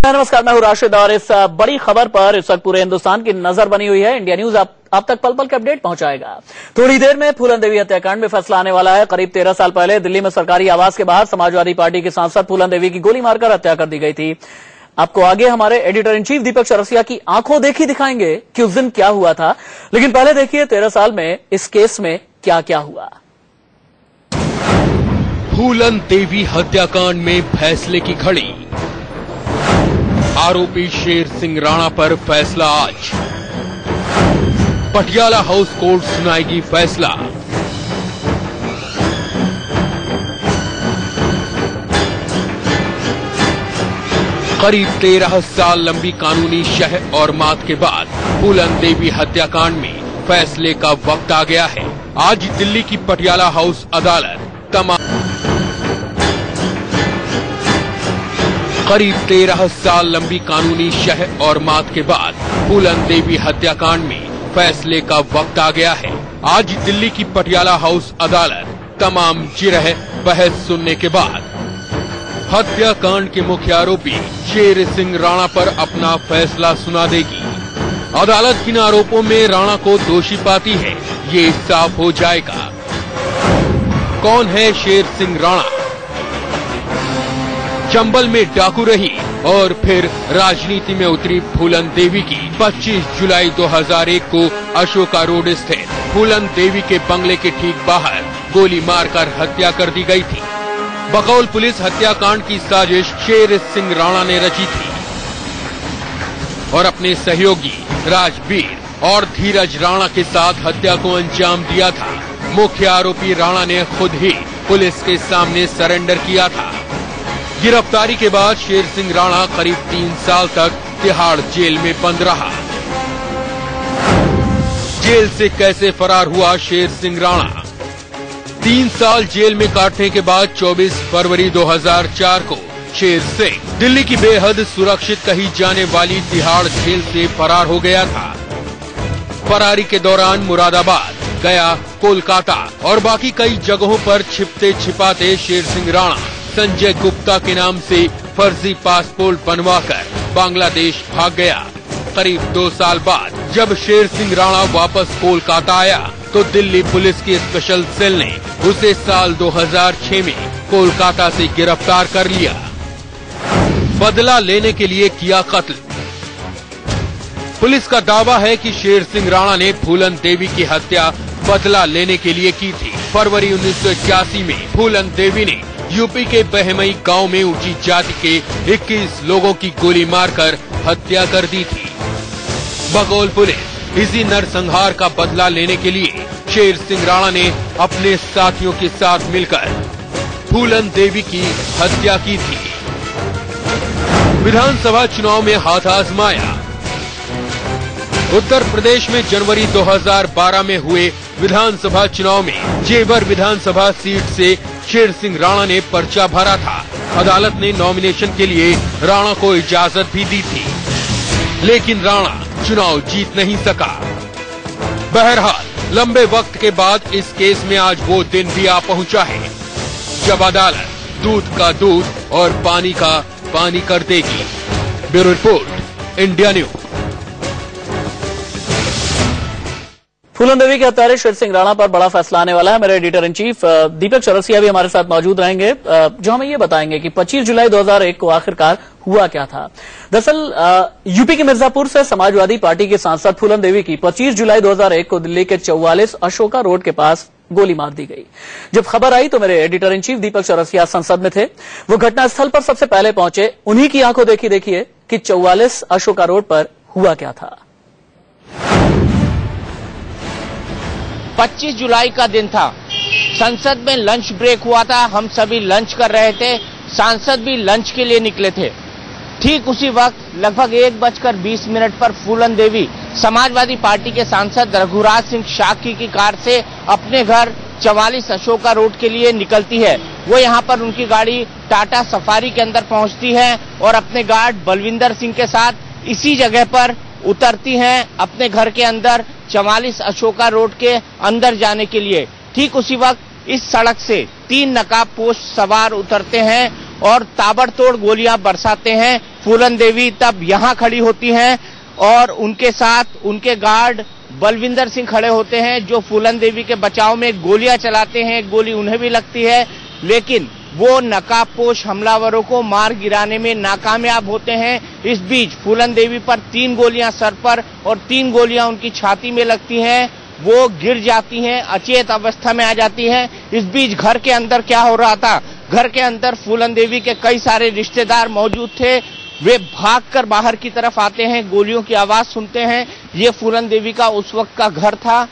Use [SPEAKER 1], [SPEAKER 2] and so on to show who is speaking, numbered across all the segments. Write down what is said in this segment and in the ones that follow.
[SPEAKER 1] नमस्कार, मैं हूं राशिद और इस बड़ी खबर पर इस वक्त पूरे हिंदुस्तान की नजर बनी हुई है। इंडिया न्यूज आप तक पल पल के अपडेट पहुंचाएगा। थोड़ी देर में फूलन देवी हत्याकांड में फैसला आने वाला है। करीब 13 साल पहले दिल्ली में सरकारी आवास के बाहर समाजवादी पार्टी के सांसद फूलन देवी की गोली मारकर हत्या कर दी गई थी। आपको आगे हमारे editor in chief Deepak Chaurasia की आंखों देखी दिखाएंगे कि उस दिन क्या हुआ था। लेकिन पहले देखिए 13 साल में इस केस में क्या क्या हुआ।
[SPEAKER 2] फूलन देवी हत्याकांड में फैसले की घड़ी। आरोपी शेर सिंह राणा पर फैसला आज। पटियाला हाउस कोर्ट सुनाएगी फैसला। करीब 13 साल लंबी कानूनी शह और मात के बाद फूलन देवी हत्याकांड में फैसले का वक्त आ गया है। आज दिल्ली की पटियाला हाउस अदालत करीब 13 साल लंबी कानूनी शह और मात के बाद फूलन देवी हत्याकांड में फैसले का वक्त आ गया है। आज दिल्ली की पटियाला हाउस अदालत तमाम जिरह बहस सुनने के बाद हत्याकांड के मुख्य आरोपी शेर सिंह राणा पर अपना फैसला सुना देगी। अदालत किन आरोपों में राणा को दोषी पाती है, ये साफ हो जाएगा। कौन है शेर सिंह राणा? चंबल में डाकू रही और फिर राजनीति में उतरी फूलन देवी की 25 जुलाई 2001 को अशोका रोड स्थित फूलन देवी के बंगले के ठीक बाहर गोली मारकर हत्या कर दी गई थी। बकौल पुलिस हत्याकांड की साजिश शेर सिंह राणा ने रची थी और अपने सहयोगी राजवीर और धीरज राणा के साथ हत्या को अंजाम दिया था। मुख्य आरोपी राणा ने खुद ही पुलिस के सामने सरेंडर किया था। गिरफ्तारी के बाद शेर सिंह राणा करीब 3 साल तक तिहाड़ जेल में बंद रहा। जेल से कैसे फरार हुआ शेर सिंह राणा? 3 साल जेल में काटने के बाद 24 फरवरी 2004 को शेर सिंह दिल्ली की बेहद सुरक्षित कही जाने वाली तिहाड़ जेल से फरार हो गया था। फरारी के दौरान मुरादाबाद, गया, कोलकाता और बाकी कई जगहों पर छिपते छिपाते शेर सिंह राणा संजय गुप्ता के नाम से फर्जी पासपोर्ट बनवाकर बांग्लादेश भाग गया। करीब 2 साल बाद जब शेर सिंह राणा वापस कोलकाता आया तो दिल्ली पुलिस की स्पेशल सेल ने उसे साल 2006 में कोलकाता से गिरफ्तार कर लिया। बदला लेने के लिए किया कत्ल। पुलिस का दावा है कि शेर सिंह राणा ने फूलन देवी की हत्या बदला लेने के लिए की थी। फरवरी 1981 में फूलन देवी ने यूपी के बहमई गांव में ऊंची जाति के 21 लोगों की गोली मारकर हत्या कर दी थी। बकौल पुलिस इसी नरसंहार का बदला लेने के लिए शेर सिंह राणा ने अपने साथियों के साथ मिलकर फूलन देवी की हत्या की थी। विधानसभा चुनाव में हाथ आजमाया। उत्तर प्रदेश में जनवरी 2012 में हुए विधानसभा चुनाव में जेवर विधानसभा सीट से शेर सिंह राणा ने पर्चा भरा था। अदालत ने नॉमिनेशन के लिए राणा को इजाजत भी दी थी, लेकिन राणा चुनाव जीत नहीं सका। बहरहाल लंबे वक्त के बाद इस केस में आज वो दिन भी आ पहुंचा है जब अदालत दूध का दूध और पानी का पानी कर देगी। Bureau report, India news.
[SPEAKER 1] Phoolan Devi के हत्यारे शेर सिंह राणा पर बड़ा फैसला आने वाला है। मेरे editor in chief Deepak Chaurasia भी हमारे साथ मौजूद रहेंगे, जो हमें ये बताएंगे कि 25 जुलाई 2001 को आखिरकार हुआ क्या था। दरअसल यूपी के मिर्जापुर से समाजवादी पार्टी के सांसद फूलन देवी की 25 जुलाई 2001 को दिल्ली के 44 अशोका रोड के पास गोली मार दी गई। जब खबर आई तो मेरे editor in chief Deepak Chaurasia संसद में थे। वो घटनास्थल पर सबसे पहले पहुंचे। उन्हीं की आंखों देखी देखिए कि 44 अशोका रोड पर हुआ क्या था।
[SPEAKER 3] 25 जुलाई का दिन था। संसद में लंच ब्रेक हुआ था। हम सभी लंच कर रहे थे। सांसद भी लंच के लिए निकले थे। ठीक उसी वक्त लगभग 1:20 पर फूलन देवी समाजवादी पार्टी के सांसद रघुराज सिंह शाक्य की कार से अपने घर 44 अशोका रोड के लिए निकलती है। वो यहाँ पर उनकी गाड़ी टाटा सफारी के अंदर पहुंचती है और अपने गार्ड बलविंदर सिंह के साथ इसी जगह पर उतरती हैं अपने घर के अंदर 44 अशोका रोड के अंदर जाने के लिए। ठीक उसी वक्त इस सड़क से 3 नकाबपोश सवार उतरते हैं और ताबड़तोड़ गोलियां बरसाते हैं। फूलन देवी तब यहां खड़ी होती हैं और उनके साथ उनके गार्ड बलविंदर सिंह खड़े होते हैं, जो फूलन देवी के बचाव में गोलियां चलाते हैं। एक गोली उन्हें भी लगती है, लेकिन वो नकाबपोश हमलावरों को मार गिराने में नाकामयाब होते हैं। इस बीच फूलन देवी पर 3 गोलियां सर पर और 3 गोलियां उनकी छाती में लगती हैं। वो गिर जाती हैं, अचेत अवस्था में आ जाती हैं। इस बीच घर के अंदर क्या हो रहा था? घर के अंदर फूलन देवी के कई सारे रिश्तेदार मौजूद थे। वे भागकर बाहर की तरफ आते हैं, गोलियों की आवाज सुनते हैं। ये फूलन देवी का उस वक्त का घर था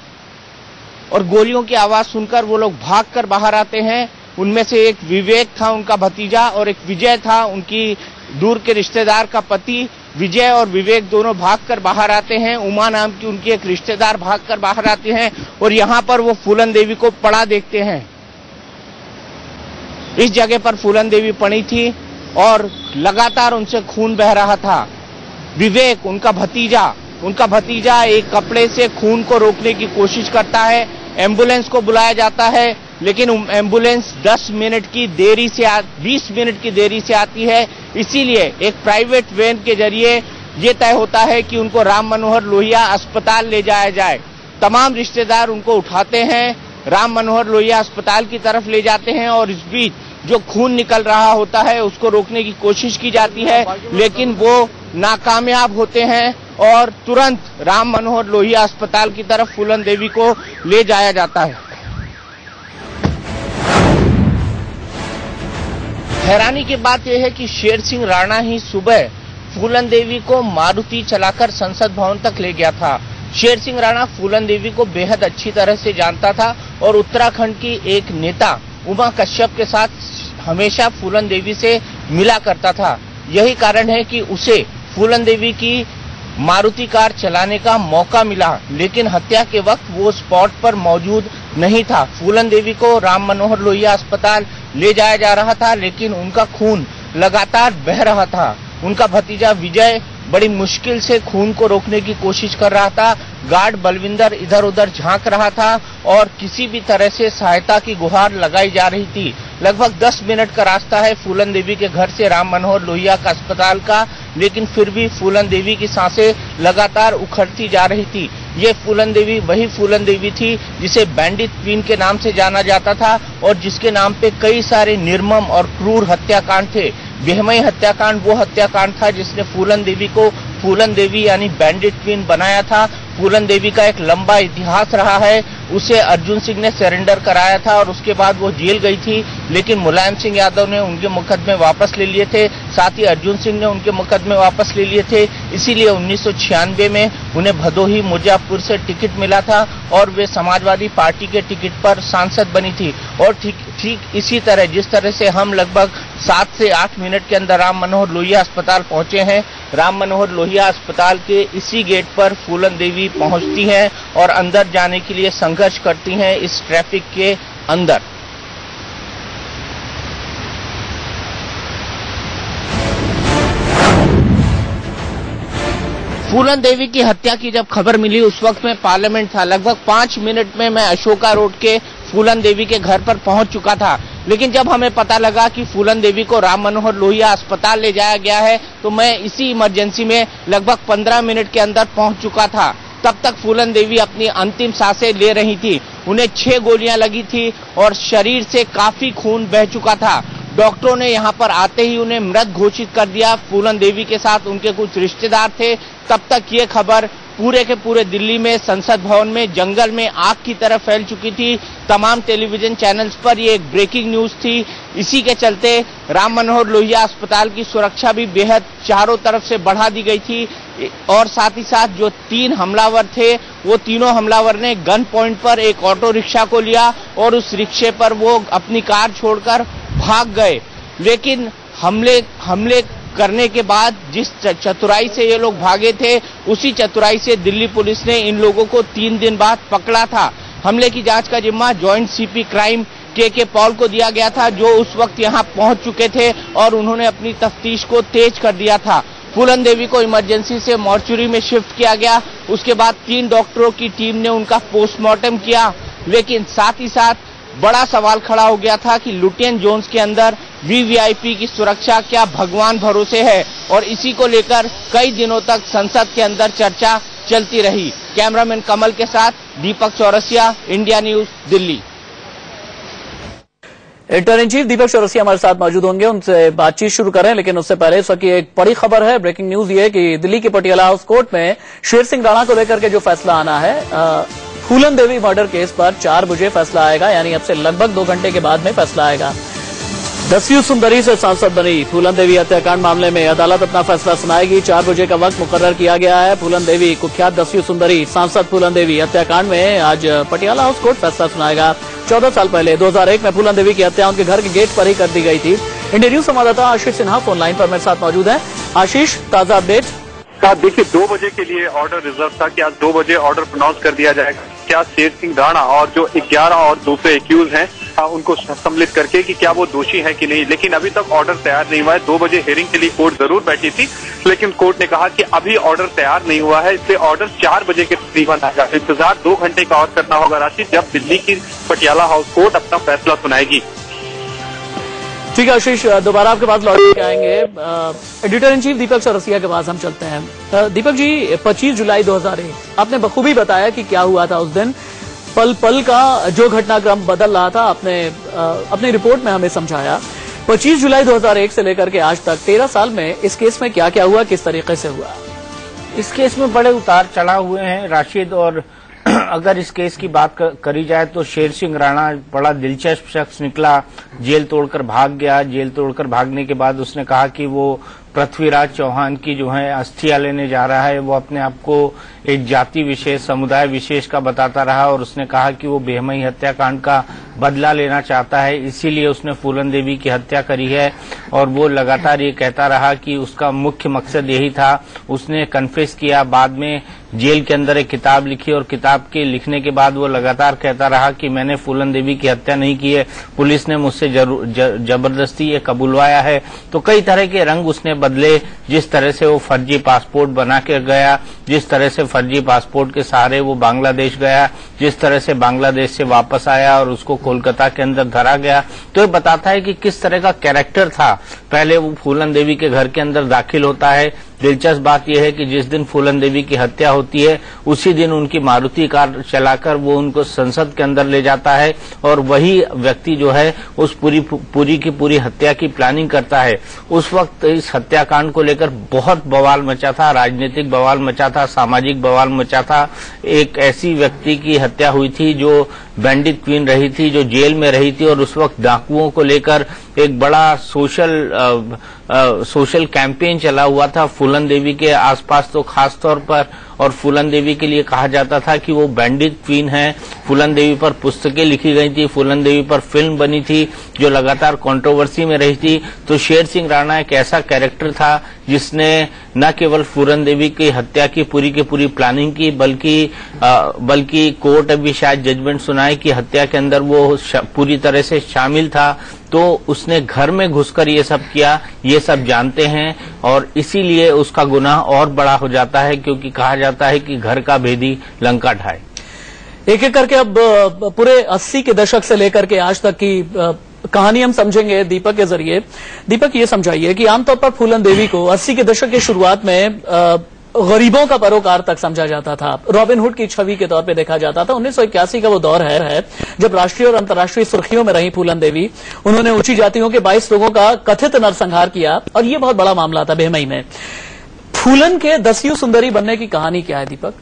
[SPEAKER 3] और गोलियों की आवाज सुनकर वो लोग भागकर बाहर आते हैं। उनमें से एक विवेक था, उनका भतीजा, और एक विजय था, उनकी दूर के रिश्तेदार का पति। विजय और विवेक दोनों भागकर बाहर आते हैं। उमा नाम की उनकी एक रिश्तेदार भागकर बाहर आती हैं और यहाँ पर वो फूलन देवी को पड़ा देखते हैं। इस जगह पर फूलन देवी पड़ी थी और लगातार उनसे खून बह रहा था। विवेक उनका भतीजा एक कपड़े से खून को रोकने की कोशिश करता है। एम्बुलेंस को बुलाया जाता है, लेकिन एम्बुलेंस 20 मिनट की देरी से आती है। इसीलिए एक प्राइवेट वैन के जरिए ये तय होता है कि उनको राम मनोहर लोहिया अस्पताल ले जाया जाए। तमाम रिश्तेदार उनको उठाते हैं, राम मनोहर लोहिया अस्पताल की तरफ ले जाते हैं और इस बीच जो खून निकल रहा होता है उसको रोकने की कोशिश की जाती है, लेकिन वो नाकामयाब होते हैं और तुरंत राम मनोहर लोहिया अस्पताल की तरफ फूलन देवी को ले जाया जाता है। हैरानी की बात यह है कि शेर सिंह राणा ही सुबह फूलन देवी को मारुति चलाकर संसद भवन तक ले गया था। शेर सिंह राणा फूलन देवी को बेहद अच्छी तरह से जानता था और उत्तराखंड की एक नेता उमा कश्यप के साथ हमेशा फूलन देवी से मिला करता था। यही कारण है कि उसे फूलन देवी की मारुति कार चलाने का मौका मिला, लेकिन हत्या के वक्त वो स्पॉट पर मौजूद नहीं था। फूलन देवी को राम मनोहर लोहिया अस्पताल ले जाया जा रहा था, लेकिन उनका खून लगातार बह रहा था। उनका भतीजा विजय बड़ी मुश्किल से खून को रोकने की कोशिश कर रहा था। गार्ड बलविंदर इधर उधर झांक रहा था और किसी भी तरह से सहायता की गुहार लगाई जा रही थी। लगभग 10 मिनट का रास्ता है फूलन देवी के घर से राम मनोहर लोहिया का अस्पताल का, लेकिन फिर भी फूलन देवी की सांसें लगातार उखड़ती जा रही थी। ये फूलन देवी वही फूलन देवी थी जिसे बैंडिट क्वीन के नाम से जाना जाता था और जिसके नाम पे कई सारे निर्मम और क्रूर हत्याकांड थे। बेहमई हत्याकांड वो हत्याकांड था जिसने फूलन देवी को फूलन देवी यानी बैंडिट क्वीन बनाया था। फूलन देवी का एक लंबा इतिहास रहा है। उसे अर्जुन सिंह ने सरेंडर कराया था और उसके बाद वो जेल गई थी, लेकिन मुलायम सिंह यादव ने उनके मुकदमे वापस ले लिए थे, साथ ही अर्जुन सिंह ने उनके मुकदमे वापस ले लिए थे। इसीलिए 1996 में उन्हें भदोही मिर्जापुर से टिकट मिला था और वे समाजवादी पार्टी के टिकट पर सांसद बनी थी। और ठीक इसी तरह जिस तरह से हम लगभग 7 से 8 मिनट के अंदर राम मनोहर लोहिया अस्पताल पहुंचे हैं, राम मनोहर लोहिया अस्पताल के इसी गेट पर फूलन देवी पहुंचती हैं और अंदर जाने के लिए संघर्ष करती हैं इस ट्रैफिक के अंदर। फूलन देवी की हत्या की जब खबर मिली उस वक्त में पार्लियामेंट था। लगभग 5 मिनट में मैं अशोका रोड के फूलन देवी के घर पर पहुंच चुका था, लेकिन जब हमें पता लगा कि फूलन देवी को राम मनोहर लोहिया अस्पताल ले जाया गया है तो मैं इसी इमरजेंसी में लगभग 15 मिनट के अंदर पहुंच चुका था। तब तक फूलन देवी अपनी अंतिम सांसें ले रही थी। उन्हें 6 गोलियां लगी थी और शरीर से काफी खून बह चुका था। डॉक्टरों ने यहां पर आते ही उन्हें मृत घोषित कर दिया। फूलन देवी के साथ उनके कुछ रिश्तेदार थे। तब तक ये खबर पूरे के पूरे दिल्ली में, संसद भवन में, जंगल में आग की तरह फैल चुकी थी। तमाम टेलीविजन चैनल्स पर ये एक ब्रेकिंग न्यूज थी। इसी के चलते राम मनोहर लोहिया अस्पताल की सुरक्षा भी बेहद चारों तरफ से बढ़ा दी गई थी और साथ ही साथ जो 3 हमलावर थे वो तीनों हमलावर ने गन पॉइंट पर एक ऑटो रिक्शा को लिया और उस रिक्शे पर वो अपनी कार छोड़कर भाग गए। लेकिन हमले करने के बाद जिस चतुराई से ये लोग भागे थे, उसी चतुराई से दिल्ली पुलिस ने इन लोगों को 3 दिन बाद पकड़ा था। हमले की जांच का जिम्मा जॉइंट सीपी क्राइम के पॉल को दिया गया था, जो उस वक्त यहां पहुंच चुके थे और उन्होंने अपनी तफ्तीश को तेज कर दिया था। फूलन देवी को इमरजेंसी से मॉर्चुरी में शिफ्ट किया गया। उसके बाद 3 डॉक्टरों की टीम ने उनका पोस्टमार्टम किया, लेकिन साथ ही साथ बड़ा सवाल खड़ा हो गया था कि लुटियन जोन्स के अंदर वीवीआईपी की सुरक्षा क्या भगवान भरोसे है, और इसी को लेकर कई दिनों तक संसद के अंदर चर्चा चलती रही। कैमरामैन कमल के साथ Deepak Chaurasia, India news, Delhi.
[SPEAKER 1] Editor in chief Deepak Chaurasia हमारे साथ मौजूद होंगे, उनसे बातचीत शुरू करें, लेकिन उससे पहले इस वक्त एक बड़ी खबर है, ब्रेकिंग न्यूज ये कि दिल्ली के पटियाला हाउस कोर्ट में शेर सिंह राणा को लेकर के जो फैसला आना है, फूलन देवी मर्डर केस पर 4 बजे फैसला आएगा, यानी अब से लगभग 2 घंटे के बाद में फैसला आएगा। 10वीं सुंदरी से सांसद बनी फूलन देवी हत्याकांड मामले में अदालत अपना फैसला सुनाएगी। 4 बजे का वक्त मुकर्रर किया गया है। फूलन देवी कुख्यात 10वीं सुंदरी सांसद फूलन देवी हत्याकांड में आज पटियाला हाउस कोर्ट फैसला सुनाएगा। 14 साल पहले 2001 में फूलन देवी की हत्या उनके घर के गेट पर ही कर दी गई थी। इंडिया न्यूज संवाददाता आशीष सिन्हा फोन लाइन पर मेरे साथ मौजूद है। आशीष, ताजा अपडेट।
[SPEAKER 4] देखिए, 2 बजे के लिए ऑर्डर रिजर्व था कि आज 2 बजे ऑर्डर प्रोनाउंस कर दिया जाएगा। क्या शेर सिंह राणा और जो 11 और दूसरे एक्यूज हैं उनको सम्मिलित करके कि क्या वो दोषी हैं कि नहीं, लेकिन अभी तक ऑर्डर तैयार नहीं हुआ है। 2 बजे हियरिंग के लिए कोर्ट जरूर बैठी थी, लेकिन कोर्ट ने कहा कि अभी ऑर्डर तैयार नहीं हुआ है, इसलिए ऑर्डर 4 बजे के तकरीबन आएगा। इंतजार 2 घंटे का और करना होगा राशि, जब दिल्ली की पटियाला हाउस कोर्ट अपना फैसला सुनाएगी।
[SPEAKER 1] ठीक है आशीष, दोबारा आपके पास लौट के आएंगे। Editor in chief Deepak Chaurasia के पास हम चलते हैं। दीपक जी, 25 जुलाई 2001 आपने बखूबी बताया कि क्या हुआ था उस दिन, पल पल का जो घटनाक्रम बदल रहा था आपने अपनी रिपोर्ट में हमें समझाया। 25 जुलाई 2001 से लेकर के आज तक 13 साल में इस केस में क्या क्या हुआ, किस तरीके से हुआ?
[SPEAKER 3] इस केस में बड़े उतार चढ़ाव हुए हैं राशिद, और अगर इस केस की बात करी जाए तो शेर सिंह राणा बड़ा दिलचस्प शख्स निकला। जेल तोड़कर भाग गया। जेल तोड़कर भागने के बाद उसने कहा कि वो पृथ्वीराज चौहान की जो है अस्थियां लेने जा रहा है। वो अपने आप को एक जाति विशेष, समुदाय विशेष का बताता रहा, और उसने कहा कि वो बेहमई हत्याकांड का बदला लेना चाहता है, इसीलिए उसने फूलन देवी की हत्या करी है। और वो लगातार ये कहता रहा कि उसका मुख्य मकसद यही था। उसने कन्फेस किया, बाद में जेल के अंदर एक किताब लिखी, और किताब के लिखने के बाद वो लगातार कहता रहा कि मैंने फूलन देवी की हत्या नहीं की है, पुलिस ने मुझसे जबरदस्ती ये कबूलवाया है। तो कई तरह के रंग उसने बदले। जिस तरह से वो फर्जी पासपोर्ट बना के गया, जिस तरह से फर्जी पासपोर्ट के सहारे वो बांग्लादेश गया, जिस तरह से बांग्लादेश से वापस आया और उसको कोलकाता के अंदर धरा गया, तो ये बताता है कि किस तरह का कैरेक्टर था। पहले वो फूलन देवी के घर के अंदर दाखिल होता है। दिलचस्प बात यह है कि जिस दिन फूलन देवी की हत्या होती है उसी दिन उनकी मारुति कार चलाकर वो उनको संसद के अंदर ले जाता है, और वही व्यक्ति जो है उस पूरी की पूरी हत्या की प्लानिंग करता है। उस वक्त इस हत्याकांड को लेकर बहुत बवाल मचा था, राजनीतिक बवाल मचा था, सामाजिक बवाल मचा था। एक ऐसी व्यक्ति की हत्या हुई थी जो बैंडिट क्वीन रही थी, जो जेल में रही थी, और उस वक्त डाकुओं को लेकर एक बड़ा सोशल कैंपेन चला हुआ था फूलन देवी के आसपास, तो खास तौर पर। और फूलन देवी के लिए कहा जाता था कि वो बैंडिट क्वीन है। फूलन देवी पर पुस्तकें लिखी गई थी, फूलन देवी पर फिल्म बनी थी जो लगातार कंट्रोवर्सी में रही थी। तो शेर सिंह राणा एक ऐसा कैरेक्टर था जिसने न केवल फूलन देवी की हत्या की पूरी प्लानिंग की, बल्कि कोर्ट अभी शायद जजमेंट सुनाए कि हत्या के अंदर वो पूरी तरह से शामिल था। तो उसने घर में घुसकर ये सब किया, ये सब जानते हैं, और इसीलिए उसका गुनाह और बड़ा हो जाता है, क्योंकि कहा जाता है कि घर का भेदी लंका ढाए।
[SPEAKER 1] एक एक करके अब पूरे 80 के दशक से लेकर के आज तक की कहानी हम समझेंगे दीपक के जरिए। दीपक, ये समझाइए कि आमतौर पर फूलन देवी को 80 के दशक की शुरुआत में गरीबों का पैरोकार तक समझा जाता था, रॉबिन हुड की छवि के तौर पे देखा जाता था। 1981 का वो दौर है जब राष्ट्रीय और अंतर्राष्ट्रीय सुर्खियों में रही फूलन देवी। उन्होंने ऊंची जातियों के 22 लोगों का कथित नरसंहार किया, और ये बहुत बड़ा मामला था बेहमई में। फूलन के 10वीं सुंदरी बनने की कहानी क्या है दीपक?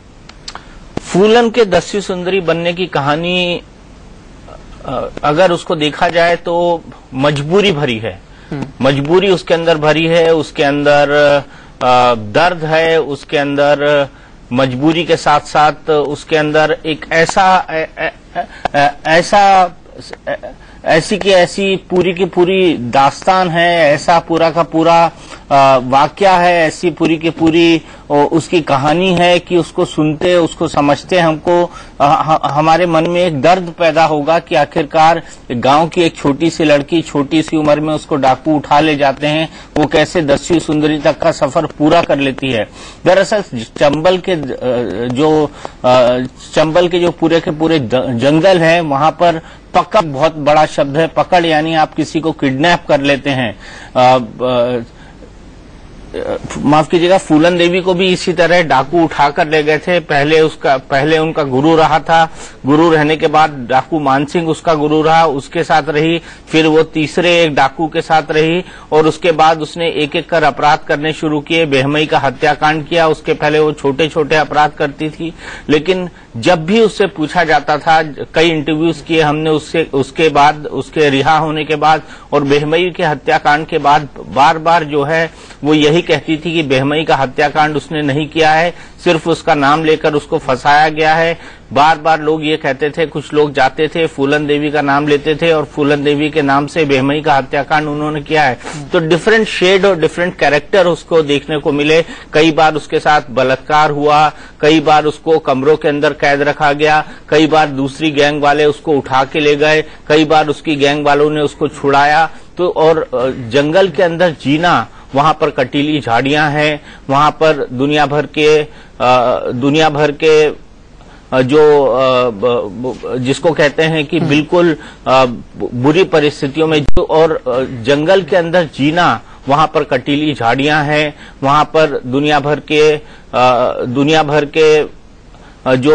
[SPEAKER 3] फूलन के 10वीं सुंदरी बनने की कहानी अगर उसको देखा जाए तो मजबूरी भरी है। मजबूरी उसके अंदर भरी है, उसके अंदर दर्द है, उसके अंदर मजबूरी के साथ साथ उसके अंदर एक ऐसी की ऐसी पूरी की पूरी दास्तान है, ऐसा पूरा का पूरा वाकया है, ऐसी पूरी की पूरी उसकी कहानी है कि उसको सुनते, उसको समझते हमको हमारे मन में एक दर्द पैदा होगा कि आखिरकार गांव की एक छोटी सी लड़की छोटी सी उम्र में उसको डाकू उठा ले जाते हैं, वो कैसे 10वीं सुंदरी तक का सफर पूरा कर लेती है। दरअसल चंबल के जो पूरे के पूरे जंगल है, वहां पर पकड़ बहुत बड़ा शब्द है। पकड़ यानी आप किसी को किडनैप कर लेते हैं। माफ कीजिएगा, फूलन देवी को भी इसी तरह डाकू उठाकर ले गए थे। पहले उनका गुरु रहा था। गुरु रहने के बाद डाकू मानसिंह उसका गुरु रहा, उसके साथ रही। फिर वो तीसरे एक डाकू के साथ रही और उसके बाद उसने एक एक कर अपराध करने शुरू किए। बेहमई का हत्याकांड किया। उसके पहले वो छोटे छोटे अपराध करती थी, लेकिन जब भी उससे पूछा जाता था, कई इंटरव्यूज किए हमने उसके बाद, उसके रिहा होने के बाद और बेहमई के हत्याकांड के बाद बार बार जो है वो यही कहती थी कि बेहमई का हत्याकांड उसने नहीं किया है, सिर्फ उसका नाम लेकर उसको फंसाया गया है। बार बार लोग ये कहते थे, कुछ लोग जाते थे फूलन देवी का नाम लेते थे और फूलन देवी के नाम से बेहमई का हत्याकांड उन्होंने किया है। तो डिफरेंट शेड और डिफरेंट कैरेक्टर उसको देखने को मिले। कई बार उसके साथ बलात्कार हुआ, कई बार उसको कमरों के अंदर कैद रखा गया, कई बार दूसरी गैंग वाले उसको उठा के ले गए, कई बार उसकी गैंग वालों ने उसको छुड़ाया। तो और जंगल के अंदर जीना, वहां पर कटीली झाड़ियां हैं, वहां पर दुनिया भर के जो जिसको कहते हैं कि बिल्कुल बुरी परिस्थितियों में जो, और जंगल के अंदर जीना, वहां पर कटीली झाड़ियां हैं, वहां पर दुनिया भर के जो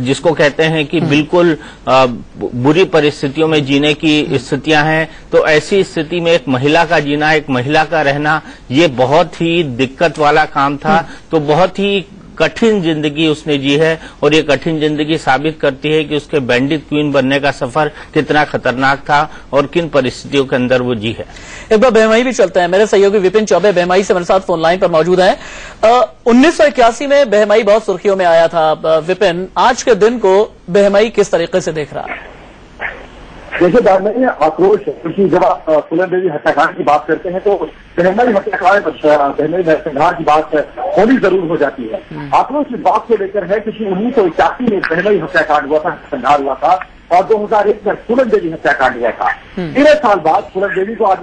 [SPEAKER 3] जिसको कहते हैं कि बिल्कुल बुरी परिस्थितियों में जीने की स्थितियां हैं। तो ऐसी स्थिति में एक महिला का जीना, एक महिला का रहना, ये बहुत ही दिक्कत वाला काम था। तो बहुत ही कठिन जिंदगी उसने जी है और ये कठिन जिंदगी साबित करती है कि उसके बैंडिट क्वीन बनने का सफर कितना खतरनाक था और किन परिस्थितियों के अंदर वो जी है।
[SPEAKER 1] एक बार बेहमई भी चलते हैं। मेरे सहयोगी विपिन चौबे बेहमई से मेरे साथ फोन लाइन पर मौजूद हैं। 1981 में बेहमई बहुत सुर्खियों में आया था। विपिन, आज के दिन को बेहमई किस तरीके से देख रहा है?
[SPEAKER 5] देखिए, बेहमई आक्रोश, क्योंकि जब आप फूलन देवी हत्याकांड की बात करते हैं तो बेहमई हत्याकांड, बेहमई नरसंहार की बात होनी जरूर हो जाती है। आक्रोश इस बात को लेकर है कि 1981 में बेहमई हत्याकांड हुआ था, नरसंहार हुआ था और 2001 में फूलन देवी हत्याकांड हुआ था। 13 साल बाद फूलन देवी को आज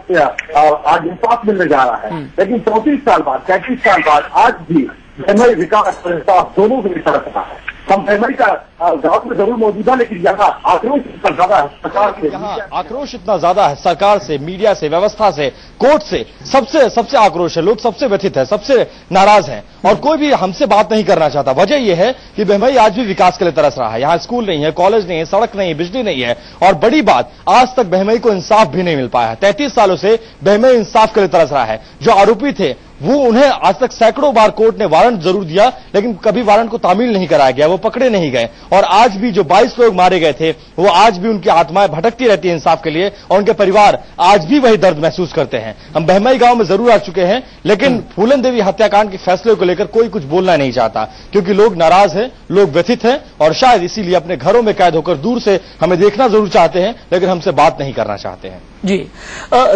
[SPEAKER 5] इंसाफ मिलने जा रहा है, लेकिन 34 साल बाद, 35 साल बाद आज भी बेहमई विकास और इंसाफ दोनों के लिए सड़क रहा है। हम बेहमई का गांव में जरूर मौजूद है, लेकिन यहाँ आक्रोश इतना ज्यादा है सरकार से,
[SPEAKER 6] आक्रोश इतना ज्यादा है सरकार से, मीडिया से, व्यवस्था से, कोर्ट से, सबसे आक्रोश है। लोग सबसे व्यथित है, सबसे नाराज हैं और कोई भी हमसे बात नहीं करना चाहता। वजह यह है कि बेहमई आज भी विकास के लिए तरस रहा है। यहाँ स्कूल नहीं है, कॉलेज नहीं है, सड़क नहीं है, बिजली नहीं है और बड़ी बात, आज तक बेहमई को इंसाफ भी नहीं मिल पाया है। 33 सालों से बेहमई इंसाफ के लिए तरस रहा है। जो आरोपी थे वो, उन्हें आज तक सैकड़ों बार कोर्ट ने वारंट जरूर दिया, लेकिन कभी वारंट को तामील नहीं कराया गया, वो पकड़े नहीं गए। और आज भी जो 22 लोग मारे गए थे, वो आज भी उनकी आत्माएं भटकती रहती है इंसाफ के लिए और उनके परिवार आज भी वही दर्द महसूस करते हैं। हम बेहमई गांव में जरूर आ चुके हैं, लेकिन फूलन देवी हत्याकांड के फैसले को लेकर कोई कुछ बोलना नहीं चाहता, क्योंकि लोग नाराज हैं, लोग व्यथित हैं और शायद इसीलिए अपने घरों में कैद होकर दूर से हमें देखना जरूर चाहते हैं, लेकिन हमसे बात नहीं करना चाहते हैं।
[SPEAKER 1] जी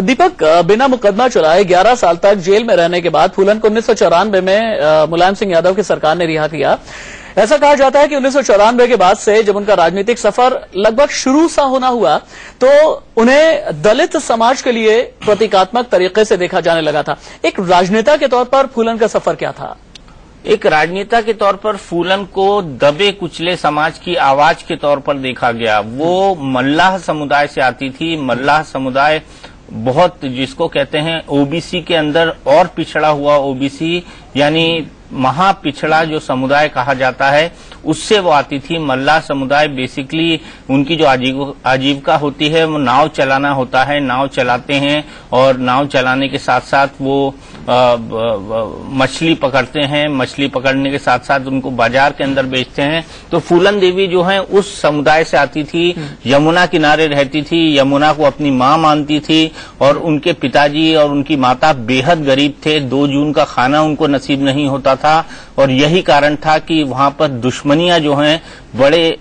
[SPEAKER 1] दीपक, बिना मुकदमा चलाए 11 साल तक जेल में रहने के बाद फूलन को 1994 में मुलायम सिंह यादव की सरकार ने रिहा किया। ऐसा कहा जाता है कि 1994 के बाद से जब उनका राजनीतिक सफर लगभग शुरू सा होना हुआ तो उन्हें दलित समाज के लिए प्रतीकात्मक तरीके से देखा जाने लगा था। एक राजनेता के तौर पर फूलन का सफर क्या था?
[SPEAKER 3] एक राजनेता के तौर पर फूलन को दबे कुचले समाज की आवाज के तौर पर देखा गया। वो मल्लाह समुदाय से आती थी। मल्लाह समुदाय बहुत, जिसको कहते हैं ओबीसी के अंदर और पिछड़ा हुआ ओबीसी, यानी महापिछड़ा जो समुदाय कहा जाता है, उससे वो आती थी। मल्लाह समुदाय बेसिकली उनकी जो आजीविका होती है वो नाव चलाना होता है। नाव चलाते हैं और नाव चलाने के साथ साथ वो मछली पकड़ते हैं। मछली पकड़ने के साथ साथ उनको बाजार के अंदर बेचते हैं। तो फूलन देवी जो है उस समुदाय से आती थी। यमुना किनारे रहती थी, यमुना को अपनी मां मानती थी और उनके पिताजी और उनकी माता बेहद गरीब थे। 2 जून का खाना उनको नसीब नहीं होता था और यही कारण था कि वहां पर दुश्मनियां जो हैं बड़े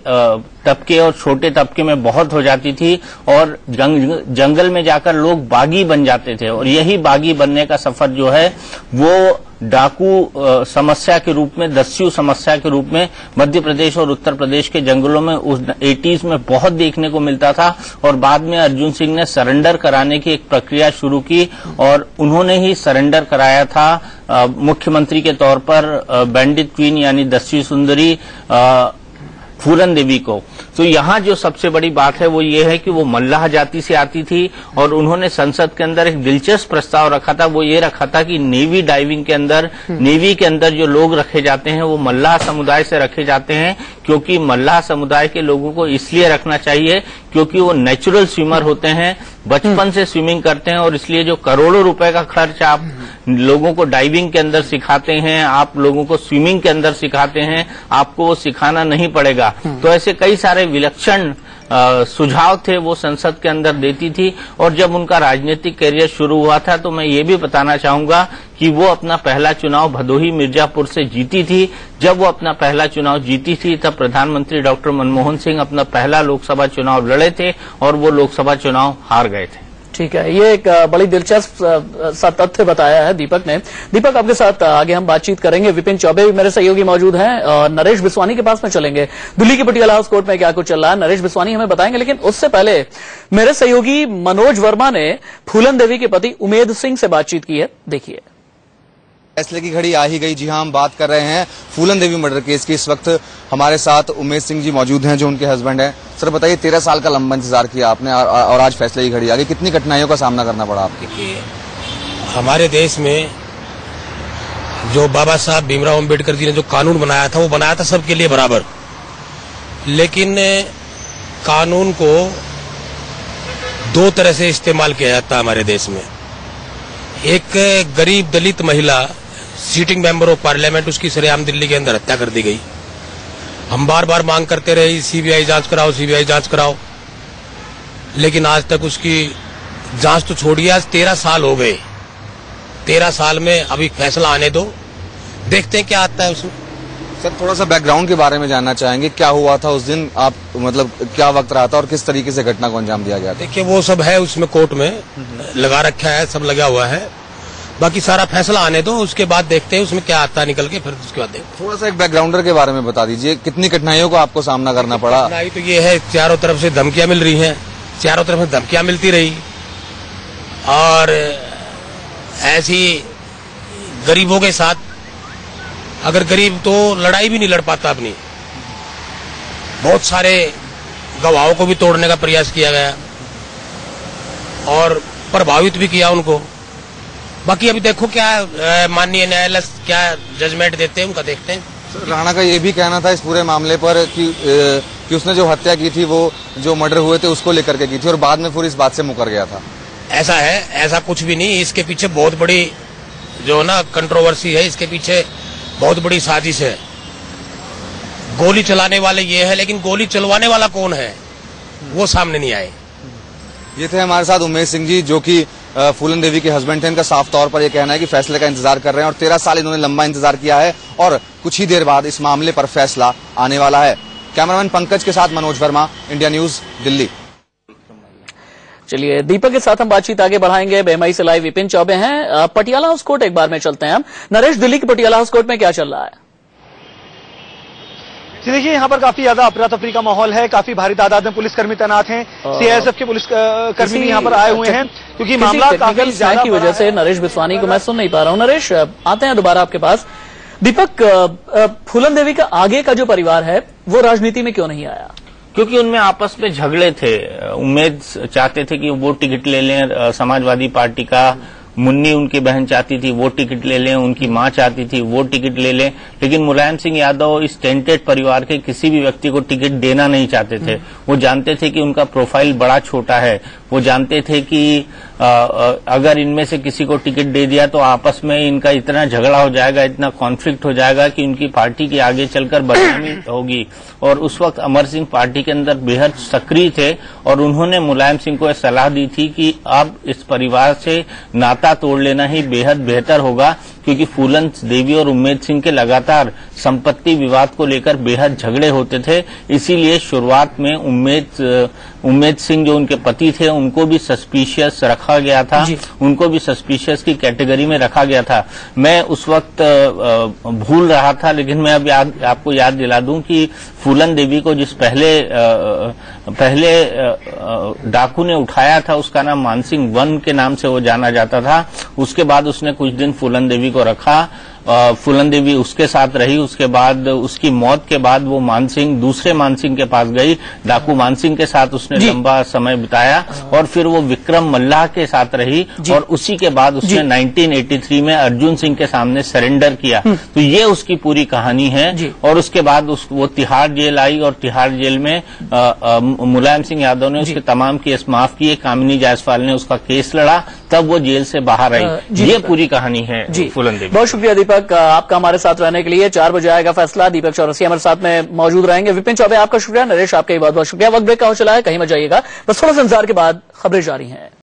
[SPEAKER 3] तबके और छोटे तबके में बहुत हो जाती थी और जंगल में जाकर लोग बागी बन जाते थे। और यही बागी बनने का सफर जो है वो डाकू समस्या के रूप में, दस्यु समस्या के रूप में मध्य प्रदेश और उत्तर प्रदेश के जंगलों में उस 80s में बहुत देखने को मिलता था। और बाद में अर्जुन सिंह ने सरेंडर कराने की एक प्रक्रिया शुरू की और उन्होंने ही सरेंडर कराया था मुख्यमंत्री के तौर पर बैंडिट क्वीन यानी दस्यु सुंदरी फूलन देवी को। तो यहाँ जो सबसे बड़ी बात है वो ये है कि वो मल्लाह जाति से आती थी और उन्होंने संसद के अंदर एक दिलचस्प प्रस्ताव रखा था। वो ये रखा था कि नेवी डाइविंग के अंदर, नेवी के अंदर जो लोग रखे जाते हैं वो मल्लाह समुदाय से रखे जाते हैं, क्योंकि मल्लाह समुदाय के लोगों को इसलिए रखना चाहिए क्योंकि वो नेचुरल स्विमर होते हैं, बचपन से स्विमिंग करते हैं और इसलिए जो करोड़ों रुपए का खर्च आप लोगों को डाइविंग के अंदर सिखाते हैं, आप लोगों को स्विमिंग के अंदर सिखाते हैं, आपको वो सिखाना नहीं पड़ेगा। तो ऐसे कई सारे विलक्षण सुझाव थे वो संसद के अंदर देती थी। और जब उनका राजनीतिक करियर शुरू हुआ था तो मैं ये भी बताना चाहूंगा कि वो अपना पहला चुनाव भदोही मिर्जापुर से जीती थी। जब वो अपना पहला चुनाव जीती थी तब प्रधानमंत्री डॉक्टर मनमोहन सिंह अपना पहला लोकसभा चुनाव लड़े थे और वो लोकसभा चुनाव हार गए थे।
[SPEAKER 1] ठीक है, ये एक बड़ी दिलचस्प सा तथ्य बताया है दीपक ने। दीपक, आपके साथ आगे हम बातचीत करेंगे। विपिन चौबे भी मेरे सहयोगी मौजूद हैं और नरेश बिस्वानी के पास में चलेंगे। दिल्ली के पटियाला हाउस कोर्ट में क्या कुछ चल रहा है नरेश बिस्वानी हमें बताएंगे, लेकिन उससे पहले मेरे सहयोगी मनोज वर्मा ने फूलन देवी के पति उमेद सिंह से बातचीत की है, देखिए।
[SPEAKER 7] फैसले की घड़ी आ ही गई। जी हां, हम बात कर रहे हैं फूलन देवी मर्डर केस की। इस वक्त हमारे साथ उमेद सिंह जी मौजूद हैं जो उनके हस्बैंड हैं। सर बताइए, 13 साल का लंबा इंतजार किया आपने और आज फैसले की घड़ी आ गई, कितनी कठिनाइयों का सामना करना पड़ा आपको?
[SPEAKER 8] देखिए, हमारे देश में जो बाबा साहब भीमराव अम्बेडकर जी ने जो कानून बनाया था वो बनाया था सबके लिए बराबर, लेकिन कानून को दो तरह से इस्तेमाल किया जाता है हमारे देश में। एक गरीब दलित महिला सीटिंग मेंबर ऑफ पार्लियामेंट, उसकी सरेआम दिल्ली के अंदर हत्या कर दी गई। हम बार बार मांग करते रहे सीबीआई जांच कराओ, सीबीआई जांच कराओ, लेकिन आज तक उसकी जांच तो छोड़िए, आज 13 साल हो गए। 13 साल में अभी फैसला आने दो, देखते हैं क्या आता है उसमें।
[SPEAKER 7] सर थोड़ा सा बैकग्राउंड के बारे में जानना चाहेंगे, क्या हुआ था उस दिन, आप मतलब क्या वक्त रहा था और किस तरीके से घटना को अंजाम दिया गया था?
[SPEAKER 8] देखिए, वो सब है उसमें कोर्ट में लगा रखा है, सब लगा हुआ है। बाकी सारा फैसला आने दो, उसके बाद देखते हैं उसमें क्या आता है निकल के, फिर उसके बाद देखते हैं।
[SPEAKER 7] थोड़ा सा एक बैकग्राउंडर के बारे में बता दीजिए, कितनी कठिनाइयों का आपको सामना करना पड़ा?
[SPEAKER 8] कठिनाई तो ये है, चारों तरफ से धमकियां मिल रही हैं, चारों तरफ से धमकियां मिलती रही और ऐसी गरीबों के साथ, अगर गरीब तो लड़ाई भी नहीं लड़ पाता अपनी, बहुत सारे गवाहों को भी तोड़ने का प्रयास किया गया और प्रभावित भी किया उनको। बाकी अभी देखो क्या माननीय न्यायालय क्या जजमेंट देते हैं, उनका देखते हैं।
[SPEAKER 7] राणा का ये भी कहना था इस पूरे मामले पर कि उसने जो हत्या की थी वो जो मर्डर हुए थे उसको लेकर के की थी और बाद में फिर इस बात से मुकर गया था।
[SPEAKER 8] ऐसा है, ऐसा कुछ भी नहीं। इसके पीछे बहुत बड़ी जो ना कंट्रोवर्सी है, इसके पीछे बहुत बड़ी साजिश है। गोली चलाने वाले ये है, लेकिन गोली चलवाने वाला कौन है वो सामने नहीं आए।
[SPEAKER 7] ये थे हमारे साथ उमेद सिंह जी जो कि फूलन देवी के हस्बैंड थे। इनका साफ तौर पर यह कहना है कि फैसले का इंतजार कर रहे हैं और 13 साल इन्होंने लंबा इंतजार किया है और कुछ ही देर बाद इस मामले पर फैसला आने वाला है। कैमरामैन पंकज के साथ मनोज वर्मा, इंडिया न्यूज, दिल्ली।
[SPEAKER 1] चलिए, दीपक के साथ हम बातचीत आगे बढ़ाएंगे। बेमई से लाइव विपिन चौबे हैं। पटियाला हाउस कोर्ट एक बार में चलते हैं हम। नरेश, दिल्ली के पटियाला हाउस कोर्ट में क्या चल रहा है?
[SPEAKER 9] जी देखिए, यहाँ पर काफी ज्यादा अफरा तफरी का माहौल है, काफी भारी तादाद में पुलिसकर्मी तैनात हैं, सीआईएसएफ के पुलिस कर्मी भी यहाँ पर आए हुए हैं क्योंकि मामला काफी ज्यादा
[SPEAKER 1] की वजह से नरेश बिस्वानी को मैं सुन नहीं पा रहा हूँ। नरेश, आते हैं दोबारा आपके पास। दीपक, फूलन देवी का आगे का जो परिवार है वो राजनीति में क्यों नहीं आया?
[SPEAKER 3] क्योंकि उनमें आपस में झगड़े थे। उम्मीद चाहते थे कि वो टिकट ले लें समाजवादी पार्टी का, मुन्नी उनकी बहन चाहती थी वो टिकट ले लें, उनकी मां चाहती थी वो टिकट ले लें, लेकिन मुलायम सिंह यादव इस टेंटेड परिवार के किसी भी व्यक्ति को टिकट देना नहीं चाहते थे। वो जानते थे कि उनका प्रोफाइल बड़ा छोटा है, वो जानते थे कि अगर इनमें से किसी को टिकट दे दिया तो आपस में इनका इतना झगड़ा हो जाएगा, इतना कॉन्फ्लिक्ट हो जाएगा कि उनकी पार्टी की आगे चलकर बदनामी होगी। और उस वक्त अमर सिंह पार्टी के अंदर बेहद सक्रिय थे और उन्होंने मुलायम सिंह को सलाह दी थी कि अब इस परिवार से नाता तोड़ लेना ही बेहद बेहतर होगा, क्योंकि फूलन देवी और उम्मेद सिंह के लगातार संपत्ति विवाद को लेकर बेहद झगड़े होते थे। इसीलिए शुरुआत में उम्मेद सिंह जो उनके पति थे उनको भी सस्पिशियस रखा गया था, उनको भी सस्पिशियस की कैटेगरी में रखा गया था। मैं उस वक्त भूल रहा था, लेकिन मैं अब आपको याद दिला दूं कि फूलन देवी को जिस पहले डाकू ने उठाया था उसका नाम मानसिंह वन के नाम से वो जाना जाता था। उसके बाद उसने कुछ दिन फूलन देवी को रखा
[SPEAKER 10] फूलन देवी उसके साथ रही। उसके बाद उसकी मौत के बाद वो मानसिंह, दूसरे मानसिंह के पास गई, डाकू मानसिंह के साथ उसने लंबा समय बिताया और फिर वो विक्रम मल्लाह के साथ रही और उसी के बाद उसने 1983 में अर्जुन सिंह के सामने सरेंडर किया। तो ये उसकी पूरी कहानी है। और उसके बाद वो तिहाड़ जेल आई और तिहाड़ जेल में मुलायम सिंह यादव ने उसके तमाम केस माफ किए, कामिनी जायसवाल ने उसका केस लड़ा, तब वो जेल से बाहर आई। ये पूरी कहानी है फूलन देवी।
[SPEAKER 1] बहुत शुक्रिया दीपक, आपका हमारे साथ रहने के लिए। 4 बजे आएगा फैसला। दीपक चौरसिया हमारे साथ में मौजूद रहेंगे। विपिन चौबे आपका शुक्रिया, नरेश आपका भी बहुत बहुत शुक्रिया। वक्त ब्रेक का हो चला है, कहीं मत जाइएगा, बस थोड़ा सा इंतजार के बाद खबरें जारी हैं।